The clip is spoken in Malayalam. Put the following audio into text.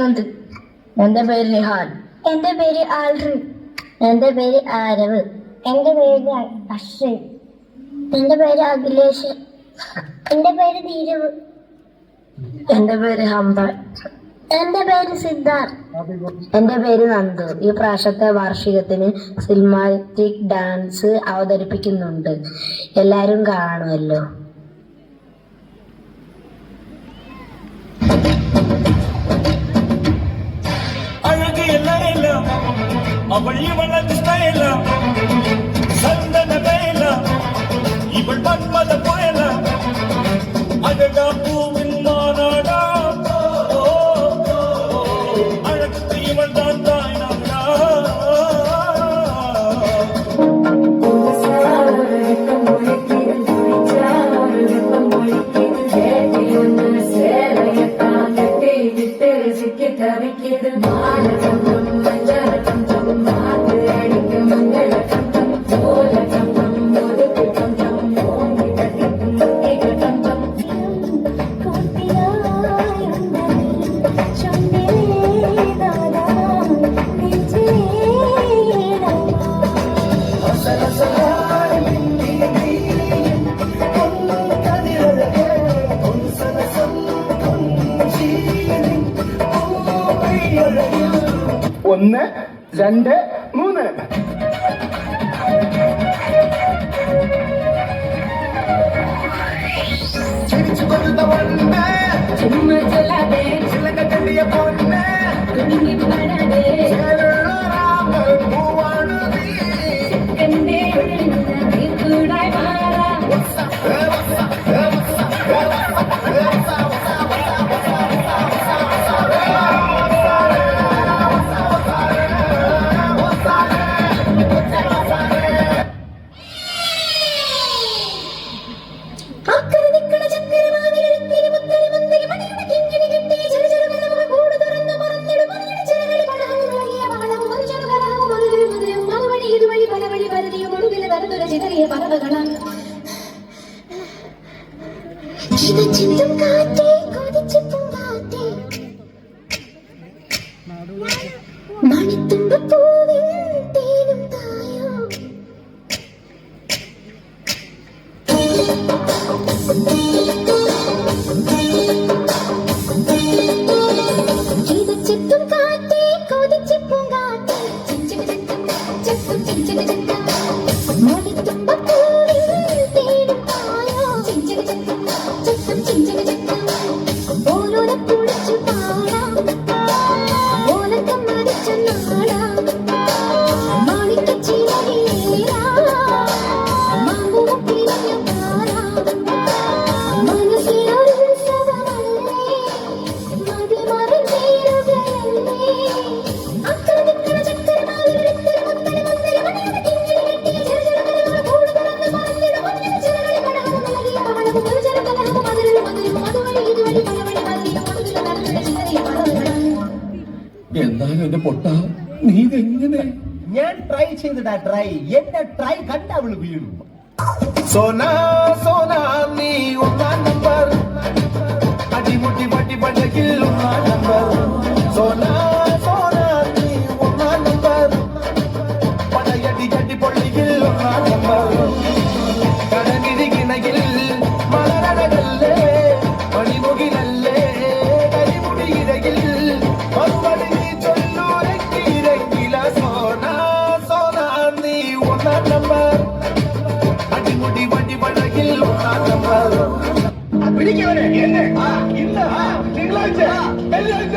ചെയ്യുന്നുണ്ട്. എന്റെ പേര് നിഹാൻ. എന്റെ പേര് ആൽറിൻ. എന്റെ പേര് ആരവ്. എന്റെ പേര് അശ്വിൻ. എന്റെ പേര് അഖിലേഷ്. എന്റെ പേര് ധീരവ്. എന്റെ പേര് ഹംദാൻ. എന്റെ പേര് സിദ്ധാർത്ഥ്. എന്റെ പേര് നന്ദു. ഈ പ്രാവശ്യത്തെ വാർഷികത്തിന് സിനിമാറ്റിക് ഡാൻസ് അവതരിപ്പിക്കുന്നുണ്ട്. എല്ലാരും കാണുമല്ലോ. அவள் இவளது ஸ்டைல சந்தன வேல இவள் மன்மத புயல அழகா பூவின் மாநாடா அழகுக்கு இவள் தான் தாய்நாடா ഒന്ന് രണ്ട് മൂന്ന്. ചിരിച്ചു കൊള്ളുന്ന ഒന്ന് ചിലക കെട്ടിയ പൊന്ന് പൂവാണ് ചിതച്ചിത്തും കാറ്റേ കൊതിച്ചിപ്പും കാറ്റേ മണിത്തുമ്പപ്പൂവിൻ തേനും തായോ ചിതച്ചിത്തും കാറ്റേ കൊതിച്ചിപ്പും കാറ്റേ ചിഞ്ചിക ചക്കം ചിഞ്ചിക ചക്കം മണിത്തുമ്പപ്പൂവിൻ തേനും തായോ ചിഞ്ചിക ചക്കം ചിഞ്ചിക ചക്കം ഓരോനെ കുളിച്ചു പാടാം ഓലക്കം മരിച്ച നാടാം മാണിക്കച്ചിലയിലേറാ മാമ്പൂവും പിരിഞ്ഞു പാടാം മനസ്സിലൊരു ഉത്സവമല്ലേ മതിമറന്നേറുകയല്ലേ അക്കരദിക്കണ ചക്കരമാവിലെടുത്തൊരു മുത്തരി മുത്തരി മണിയുടെ കിങ്ങിണി കെട്ടിയ ചെറുചെറുകലകൾ കൂട് തുറന്ന് പറന്നിടും മഞ്ഞൾ ചിറകളിൽ പടഹവും നൽകിയ പവളവും ഒരു ചെറുകലഹവും മധുരലും മധുരവും അതുവഴി ഇതുവഴി പലവഴി മതിയും ഒടുവിൽ നടന്നിട്ട ചിതറിയ പടവുകളാണ്. എന്നാലും എന്റെ പൊട്ട നീ ഇതെങ്ങനെ? ഞാൻ ട്രൈ ചെയ്തിടാ ട്രൈ. എന്റെ ട്രൈ കണ്ട അവള് വീണു. സോന സോന നീ ഒന്നാം നമ്പർ അടിമുട്ടി പട്ടി പട്ടക്കിൽ ഒന്നാം നമ്പർ. സോന സോന നീ ഒന്നാം നമ്പർ പടയടി ചട്ടി പൊള്ളിയിൽ ഒന്നാം നമ്പർ. കടകിരി കിണകിൽ മലരടകല്ലേ മണിമുകിലല്ലേ കരിമുടി ഇരകിൽ മറുപടി നീ ചൊല്ലൂരക്കിരക്കില. സോന സോന നീ ഒന്നാം നമ്പർ അടിമുടി വണ്ടി പടകിൽ ഒന്നാം നമ്പർ. പിടിക്കവനെ എന്നെ ഇന്ന് തിങ്കളാഴ്ച വെള്ളിയാഴ്ച